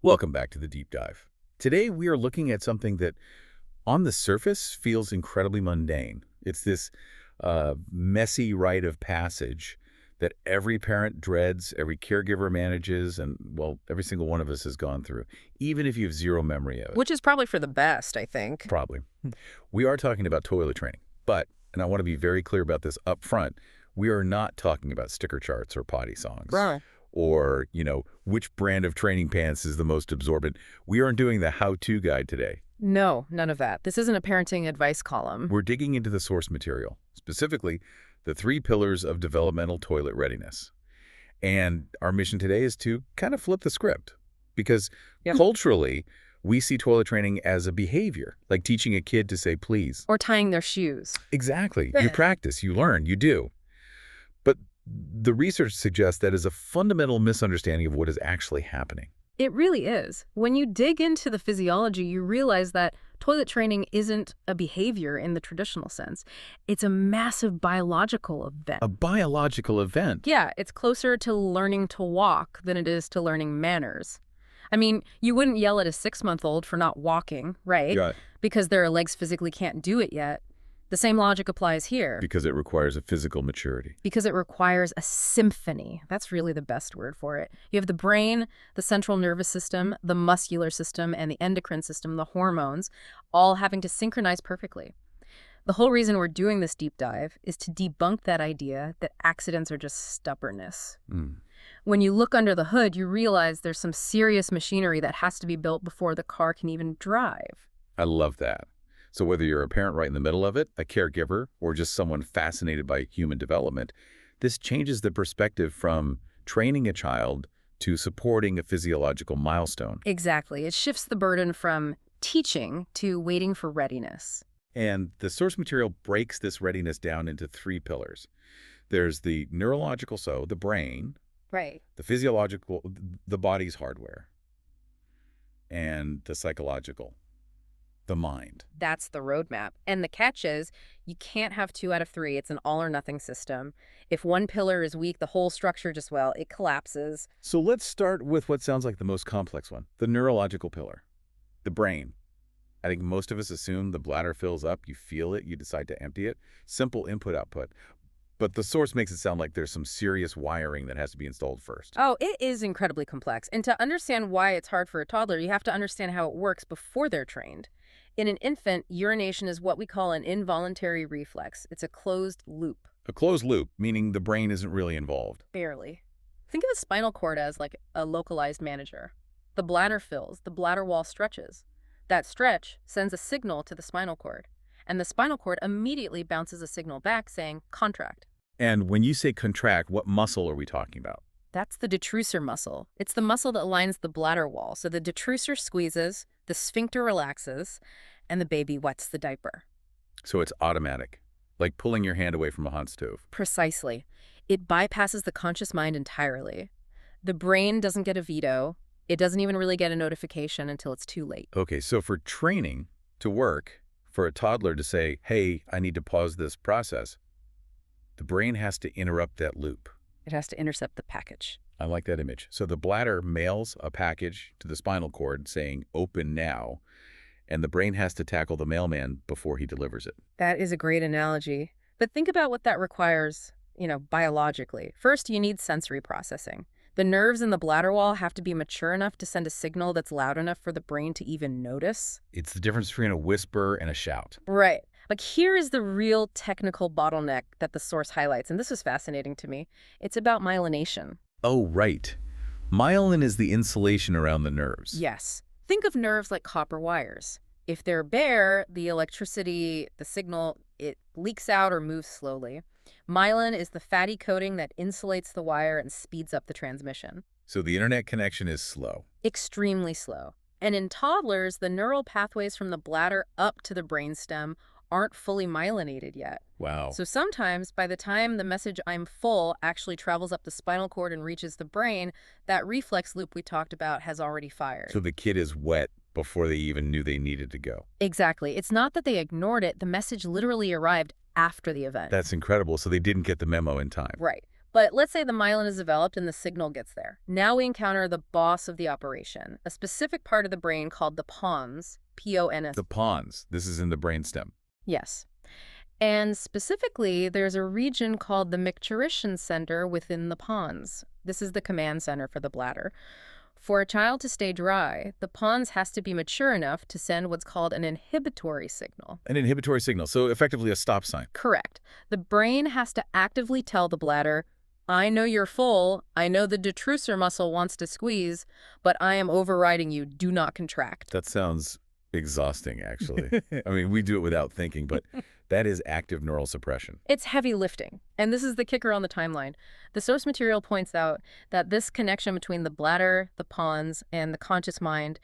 Welcome back to the Deep Dive. Today we are looking at something that on the surface feels incredibly mundane. It's this messy rite of passage that every parent dreads, every caregiver manages, and, well, every single one of us has gone through, even if you have zero memory of it. Which is probably for the best, I think. Probably. We are talking about toilet training, but, and I want to be very clear about this up front, we are not talking about sticker charts or potty songs. Right. Or, which brand of training pants is the most absorbent. We aren't doing the how-to guide today. No, none of that. This isn't a parenting advice column. We're digging into the source material, specifically the 3 pillars of developmental toilet readiness. And our mission today is to kind of flip the script, because culturally, we see toilet training as a behavior, like teaching a kid to say please. Or tying their shoes. Exactly. You practice, you learn, you do. But the research suggests that is a fundamental misunderstanding of what is actually happening. It really is. When you dig into the physiology, you realize that toilet training isn't a behavior in the traditional sense. It's a massive biological event. A biological event? Yeah, it's closer to learning to walk than it is to learning manners. I mean, you wouldn't yell at a 6-month-old for not walking, right? Yeah. Because their legs physically can't do it yet. The same logic applies here. Because it requires a physical maturity. Because it requires a symphony. That's really the best word for it. You have the brain, the central nervous system, the muscular system, and the endocrine system, the hormones, all having to synchronize perfectly. The whole reason we're doing this deep dive is to debunk that idea that accidents are just stubbornness. When you look under the hood, you realize there's some serious machinery that has to be built before the car can even drive. I love that. So whether you're a parent right in the middle of it, a caregiver, or just someone fascinated by human development, this changes the perspective from training a child to supporting a physiological milestone. Exactly. It shifts the burden from teaching to waiting for readiness. And the source material breaks this readiness down into 3 pillars. There's the neurological, so the brain, Right. the physiological, the body's hardware, and the psychological, the mind. That's the roadmap. And the catch is, you can't have 2 out of 3. It's an all-or-nothing system. If one pillar is weak, the whole structure just, well, it collapses. So let's start with what sounds like the most complex one, the neurological pillar, the brain. I think most of us assume the bladder fills up, you feel it, you decide to empty it. Simple input-output. But the source makes it sound like there's some serious wiring that has to be installed first. Oh, it is incredibly complex. And to understand why it's hard for a toddler, you have to understand how it works before they're trained. In an infant, urination is what we call an involuntary reflex. It's a closed loop. A closed loop, meaning the brain isn't really involved. Barely. Think of the spinal cord as like a localized manager. The bladder fills, the bladder wall stretches. That stretch sends a signal to the spinal cord, and the spinal cord immediately bounces a signal back saying, contract. And when you say contract, what muscle are we talking about? That's the detrusor muscle. It's the muscle that lines the bladder wall. So the detrusor squeezes, the sphincter relaxes, and the baby wets the diaper. So it's automatic, like pulling your hand away from a hot stove. Precisely. It bypasses the conscious mind entirely. The brain doesn't get a veto. It doesn't even really get a notification until it's too late. Okay, so for training to work, for a toddler to say, hey, I need to pause this process, the brain has to interrupt that loop. It has to intercept the package. I like that image. So the bladder mails a package to the spinal cord saying, open now, and the brain has to tackle the mailman before he delivers it. That is a great analogy. But think about what that requires, biologically. First, you need sensory processing. The nerves in the bladder wall have to be mature enough to send a signal that's loud enough for the brain to even notice. It's the difference between a whisper and a shout. Right. But here is the real technical bottleneck that the source highlights, and this was fascinating to me. It's about myelination. Oh, right. Myelin is the insulation around the nerves. Yes. Think of nerves like copper wires. If they're bare, the electricity, the signal, it leaks out or moves slowly. Myelin is the fatty coating that insulates the wire and speeds up the transmission. So the internet connection is slow. Extremely slow. And in toddlers, the neural pathways from the bladder up to the brainstem aren't fully myelinated yet. Wow. So sometimes, by the time the message "I'm full" actually travels up the spinal cord and reaches the brain, that reflex loop we talked about has already fired. So the kid is wet before they even knew they needed to go. Exactly. It's not that they ignored it. The message literally arrived after the event. That's incredible. So they didn't get the memo in time. Right. But let's say the myelin is developed and the signal gets there. Now we encounter the boss of the operation, a specific part of the brain called the pons, P-O-N-S. The pons. This is in the brainstem. Yes. And specifically, there's a region called the pediatrician center within the pons. This is the command center for the bladder. For a child to stay dry, the pons has to be mature enough to send what's called an inhibitory signal. An inhibitory signal, so effectively a stop sign. Correct. The brain has to actively tell the bladder, I know you're full, I know the detrusor muscle wants to squeeze, but I am overriding you, do not contract. That sounds exhausting, actually. I mean, we do it without thinking, but that is active neural suppression. It's heavy lifting, and this is the kicker on the timeline. The source material points out that this connection between the bladder, the pons, and the conscious mind,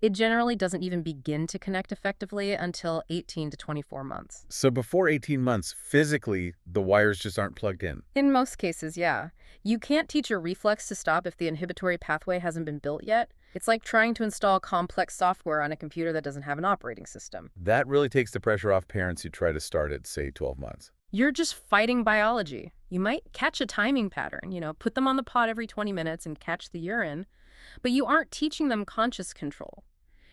it generally doesn't even begin to connect effectively until 18 to 24 months. So before 18 months, physically, the wires just aren't plugged in. In most cases, yeah. You can't teach a reflex to stop if the inhibitory pathway hasn't been built yet. It's like trying to install complex software on a computer that doesn't have an operating system. That really takes the pressure off parents who try to start at, say, 12 months. You're just fighting biology. You might catch a timing pattern, put them on the pot every 20 minutes and catch the urine, but you aren't teaching them conscious control.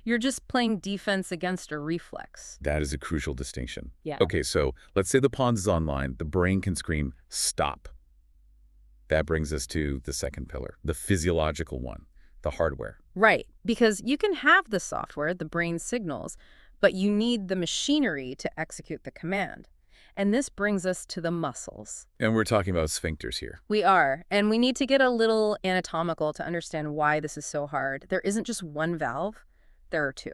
You're just playing defense against a reflex. That is a crucial distinction. Yeah. Okay, so let's say the pons is online. The brain can scream, stop. That brings us to the second pillar, the physiological one, the hardware. Right, because you can have the software, the brain signals, but you need the machinery to execute the command. And this brings us to the muscles. And we're talking about sphincters here. We are, and we need to get a little anatomical to understand why this is so hard. There isn't just one valve, there are two.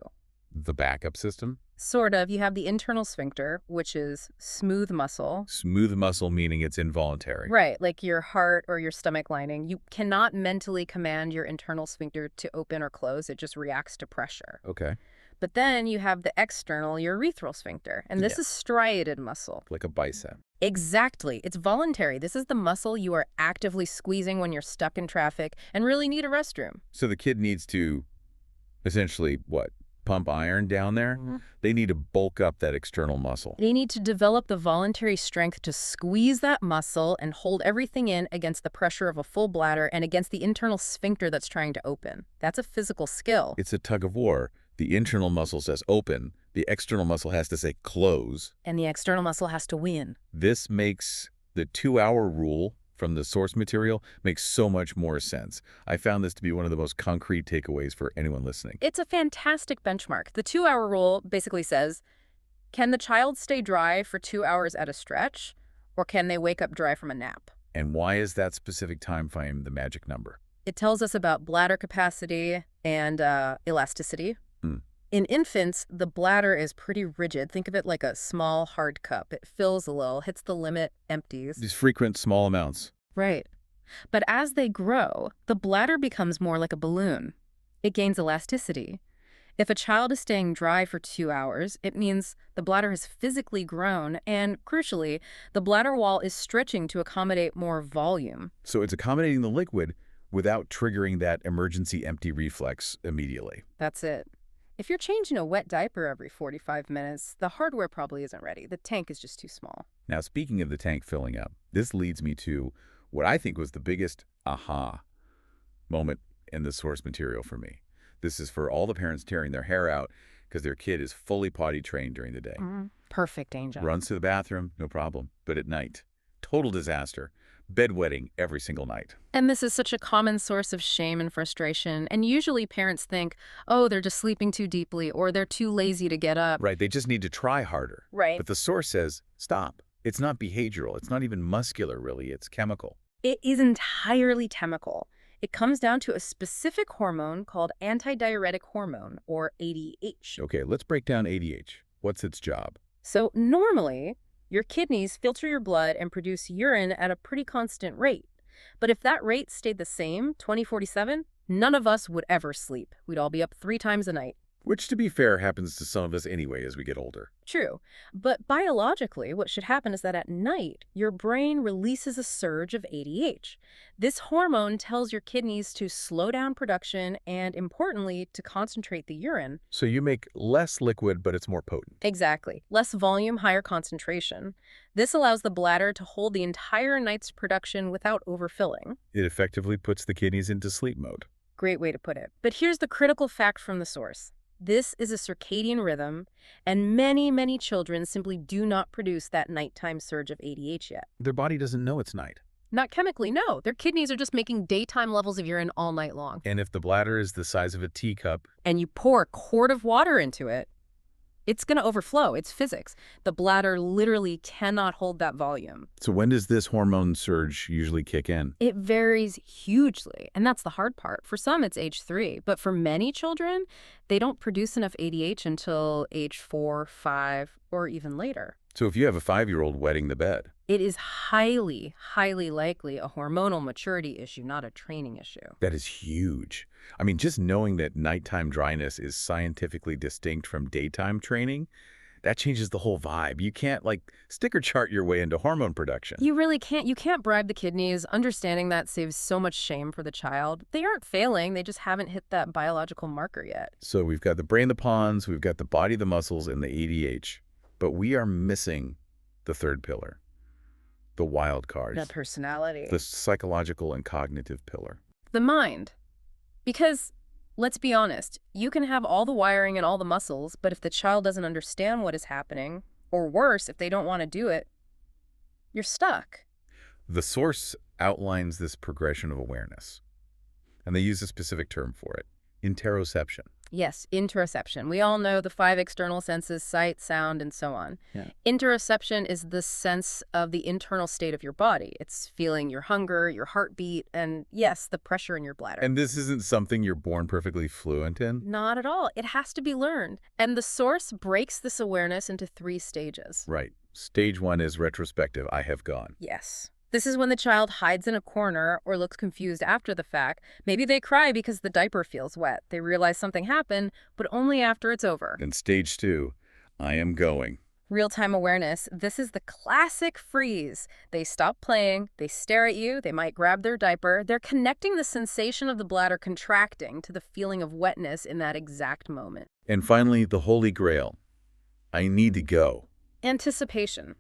The backup system? Sort of. You have the internal sphincter, which is smooth muscle. Smooth muscle meaning it's involuntary. Right, like your heart or your stomach lining. You cannot mentally command your internal sphincter to open or close. It just reacts to pressure. Okay. But then you have the external urethral sphincter, and this is striated muscle. Like a bicep. Exactly. It's voluntary. This is the muscle you are actively squeezing when you're stuck in traffic and really need a restroom. So the kid needs to essentially, what, pump iron down there? Mm-hmm. They need to bulk up that external muscle. They need to develop the voluntary strength to squeeze that muscle and hold everything in against the pressure of a full bladder and against the internal sphincter that's trying to open. That's a physical skill. It's a tug of war. The internal muscle says open. The external muscle has to say close. And the external muscle has to win. This makes the 2-hour rule from the source material makes so much more sense. I found this to be one of the most concrete takeaways for anyone listening. It's a fantastic benchmark. The 2-hour rule basically says, can the child stay dry for 2 hours at a stretch, or can they wake up dry from a nap? And why is that specific time frame the magic number? It tells us about bladder capacity and elasticity. Mm. In infants, the bladder is pretty rigid. Think of it like a small, hard cup. It fills a little, hits the limit, empties. These frequent small amounts. Right. But as they grow, the bladder becomes more like a balloon. It gains elasticity. If a child is staying dry for 2 hours, it means the bladder has physically grown, and crucially, the bladder wall is stretching to accommodate more volume. So it's accommodating the liquid without triggering that emergency empty reflex immediately. That's it. If you're changing a wet diaper every 45 minutes, the hardware probably isn't ready. The tank is just too small. Now, speaking of the tank filling up, this leads me to what I think was the biggest aha moment in the source material for me. This is for all the parents tearing their hair out because their kid is fully potty trained during the day. Perfect, Angel. Runs to the bathroom, no problem. But at night, total disaster. Bedwetting every single night. And this is such a common source of shame and frustration. And usually parents think, oh, they're just sleeping too deeply or they're too lazy to get up. Right, they just need to try harder. Right. But the source says, stop. It's not behavioral. It's not even muscular, really. It's chemical. It is entirely chemical. It comes down to a specific hormone called antidiuretic hormone, or ADH. Okay, let's break down ADH. What's its job? So normally, your kidneys filter your blood and produce urine at a pretty constant rate. But if that rate stayed the same 20/47, none of us would ever sleep. We'd all be up 3 times a night. Which, to be fair, happens to some of us anyway as we get older. True. But biologically, what should happen is that at night, your brain releases a surge of ADH. This hormone tells your kidneys to slow down production and, importantly, to concentrate the urine. So you make less liquid, but it's more potent. Exactly. Less volume, higher concentration. This allows the bladder to hold the entire night's production without overfilling. It effectively puts the kidneys into sleep mode. Great way to put it. But here's the critical fact from the source. This is a circadian rhythm, and many, many children simply do not produce that nighttime surge of ADH yet. Their body doesn't know it's night. Not chemically, no. Their kidneys are just making daytime levels of urine all night long. And if the bladder is the size of a teacup, And you pour a quart of water into it, it's going to overflow. It's physics. The bladder literally cannot hold that volume. so when does this hormone surge usually kick in? It varies hugely, and that's the hard part. For some, it's age 3, but for many children, they don't produce enough ADH until age 4, 5, or even later. So if you have a 5-year-old wetting the bed, It is highly, highly likely a hormonal maturity issue, not a training issue. that is huge. I mean, just knowing that nighttime dryness is scientifically distinct from daytime training, that changes the whole vibe. You can't, sticker chart your way into hormone production. You really can't. You can't bribe the kidneys. Understanding that saves so much shame for the child. They aren't failing. They just haven't hit that biological marker yet. So we've got the brain, the pons, we've got the body, the muscles, and the ADH. But we are missing the third pillar, the wild cards, The personality. the psychological and cognitive pillar. The mind. Because, let's be honest, you can have all the wiring and all the muscles, but if the child doesn't understand what is happening, or worse, if they don't want to do it, you're stuck. The source outlines this progression of awareness, and they use a specific term for it, interoception. Yes, interoception. We all know the 5 external senses, sight, sound, and so on. Yeah. Interoception is the sense of the internal state of your body. It's feeling your hunger, your heartbeat, and yes, the pressure in your bladder. And this isn't something you're born perfectly fluent in? Not at all. It has to be learned. And the source breaks this awareness into 3 stages. Right. Stage 1 is retrospective, I have gone. Yes. This is when the child hides in a corner or looks confused after the fact. Maybe they cry because the diaper feels wet. They realize something happened, but only after it's over. And stage 2, I am going. Real-time awareness, this is the classic freeze. They stop playing, they stare at you, they might grab their diaper. They're connecting the sensation of the bladder contracting to the feeling of wetness in that exact moment. And finally, the holy grail. I need to go. Anticipation.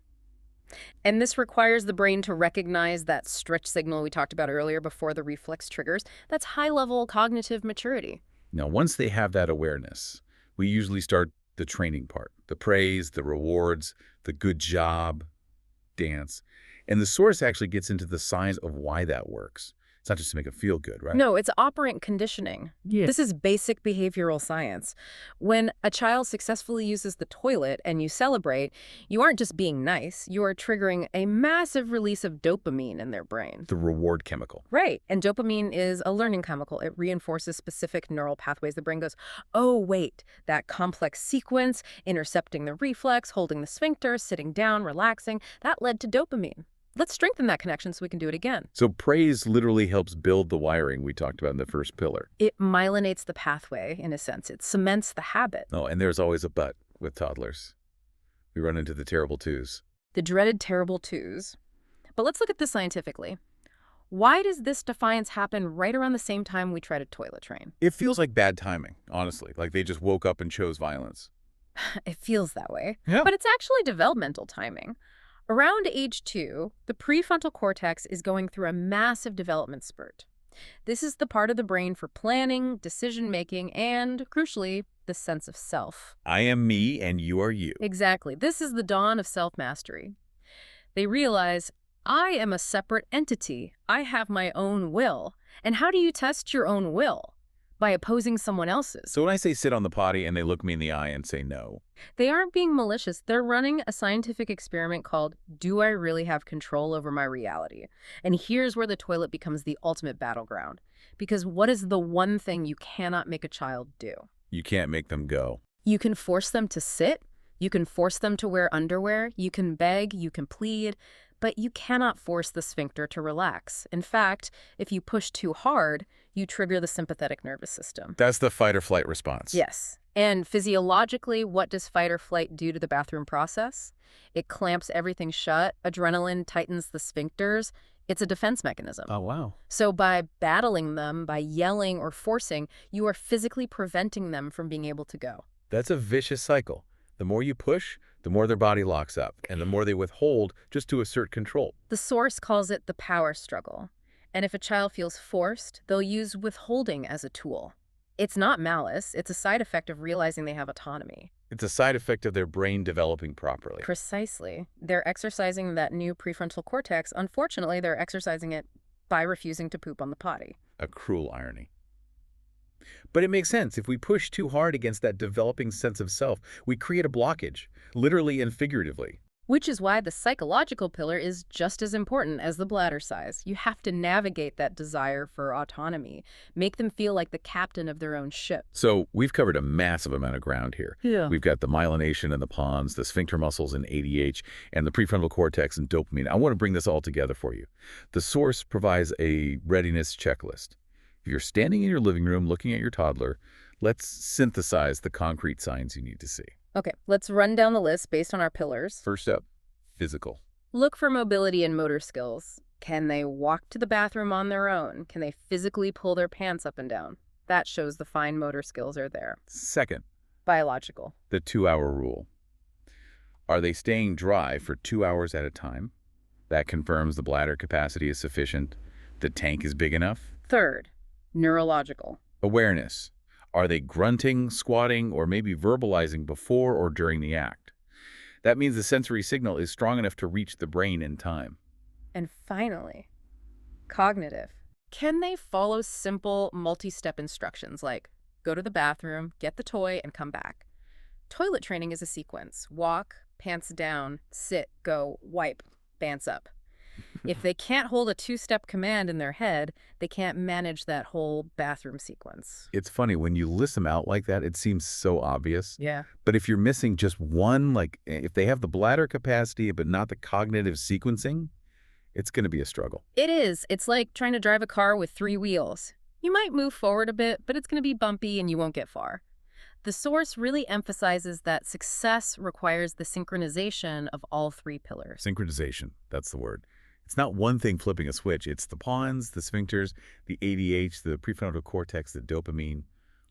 And this requires the brain to recognize that stretch signal we talked about earlier before the reflex triggers. That's high-level cognitive maturity. Now, once they have that awareness, we usually start the training part, the praise, the rewards, the good job, dance. And the source actually gets into the science of why that works. It's not just to make them feel good, right? No, it's operant conditioning. Yeah. This is basic behavioral science. When a child successfully uses the toilet and you celebrate, you aren't just being nice, you are triggering a massive release of dopamine in their brain. The reward chemical. Right. And dopamine is a learning chemical. It reinforces specific neural pathways. The brain goes, oh, wait, that complex sequence, intercepting the reflex, holding the sphincter, sitting down, relaxing, that led to dopamine. Let's strengthen that connection so we can do it again. So praise literally helps build the wiring we talked about in the first pillar. It myelinates the pathway, in a sense. It cements the habit. Oh, and there's always a but with toddlers. We run into the terrible twos. The dreaded terrible twos. But let's look at this scientifically. Why does this defiance happen right around the same time we try to toilet train? It feels like bad timing, honestly. Like they just woke up and chose violence. It feels that way. Yeah. But it's actually developmental timing. Around age 2, the prefrontal cortex is going through a massive development spurt. This is the part of the brain for planning, decision-making, and, crucially, the sense of self. I am me and you are you. Exactly. This is the dawn of self-mastery. They realize, I am a separate entity. I have my own will. And how do you test your own will? By opposing someone else's. So when I say sit on the potty and they look me in the eye and say no, They aren't being malicious. They're running a scientific experiment called, Do I Really Have Control Over My Reality? And here's where the toilet becomes the ultimate battleground. Because what is the one thing you cannot make a child do? you can't make them go. You can force them to sit. You can force them to wear underwear. You can beg. You can plead. But you cannot force the sphincter to relax. In fact, if you push too hard, you trigger the sympathetic nervous system. That's the fight or flight response. Yes. And physiologically, what does fight or flight do to the bathroom process? It clamps everything shut. Adrenaline tightens the sphincters. It's a defense mechanism. Oh, wow. So by battling them, by yelling or forcing, you are physically preventing them from being able to go. That's a vicious cycle. The more you push, the more their body locks up, and the more they withhold just to assert control. The source calls it the power struggle. And if a child feels forced, they'll use withholding as a tool. It's not malice. It's a side effect of realizing they have autonomy. It's a side effect of their brain developing properly. Precisely. They're exercising that new prefrontal cortex. Unfortunately, they're exercising it by refusing to poop on the potty. A cruel irony. But it makes sense. If we push too hard against that developing sense of self, we create a blockage, literally and figuratively. Which is why the psychological pillar is just as important as the bladder size. You have to navigate that desire for autonomy, make them feel like the captain of their own ship. So we've covered a massive amount of ground here. Yeah. We've got the myelination and the pons, the sphincter muscles and ADH, and the prefrontal cortex and dopamine. I want to bring this all together for you. The source provides a readiness checklist. If you're standing in your living room looking at your toddler, let's synthesize the concrete signs you need to see. Okay, let's run down the list based on our pillars. First up, physical. Look for mobility and motor skills. Can they walk to the bathroom on their own? Can they physically pull their pants up and down? That shows the fine motor skills are there. Second, Biological. the 2-hour rule. Are they staying dry for 2 hours at a time? That confirms the bladder capacity is sufficient. The tank is big enough. Third, neurological. Awareness. Are they grunting, squatting, or maybe verbalizing before or during the act? That means the sensory signal is strong enough to reach the brain in time. And finally, cognitive. Can they follow simple multi-step instructions like go to the bathroom, get the toy, and come back? Toilet training is a sequence. Walk, pants down, sit, go, wipe, pants up. If they can't hold a 2-step command in their head, they can't manage that whole bathroom sequence. It's funny, when you list them out like that, it seems so obvious. Yeah. But if you're missing just one, like if they have the bladder capacity but not the cognitive sequencing, it's going to be a struggle. It is. It's like trying to drive a car with 3 wheels. You might move forward a bit, but it's going to be bumpy and you won't get far. The source really emphasizes that success requires the synchronization of all 3 pillars. Synchronization, that's the word. It's not one thing flipping a switch. It's the pons, the sphincters, the ADH, the prefrontal cortex, the dopamine,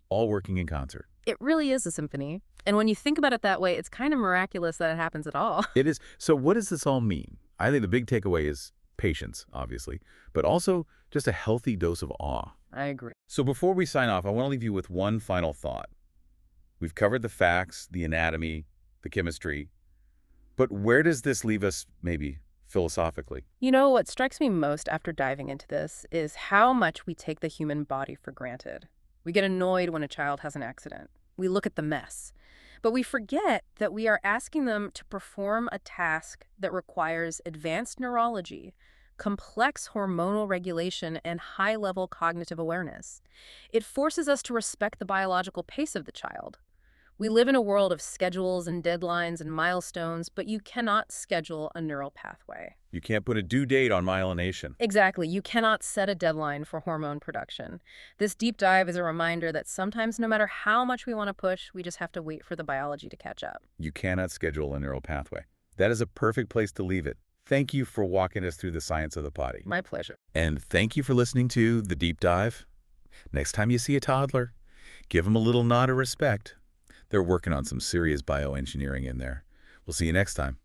all working in concert. It really is a symphony. And when you think about it that way, it's kind of miraculous that it happens at all. It is. So what does this all mean? I think the big takeaway is patience, obviously, but also just a healthy dose of awe. I agree. So before we sign off, I want to leave you with one final thought. We've covered the facts, the anatomy, the chemistry, but where does this leave us, maybe, philosophically? You know, what strikes me most after diving into this is how much we take the human body for granted. We get annoyed when a child has an accident. We look at the mess. But we forget that we are asking them to perform a task that requires advanced neurology, complex hormonal regulation, and high-level cognitive awareness. It forces us to respect the biological pace of the child. We live in a world of schedules and deadlines and milestones, but you cannot schedule a neural pathway. You can't put a due date on myelination. Exactly. You cannot set a deadline for hormone production. This deep dive is a reminder that sometimes no matter how much we want to push, we just have to wait for the biology to catch up. You cannot schedule a neural pathway. That is a perfect place to leave it. Thank you for walking us through the science of the potty. My pleasure. And thank you for listening to The Deep Dive. Next time you see a toddler, give them a little nod of respect. They're working on some serious bioengineering in there. We'll see you next time.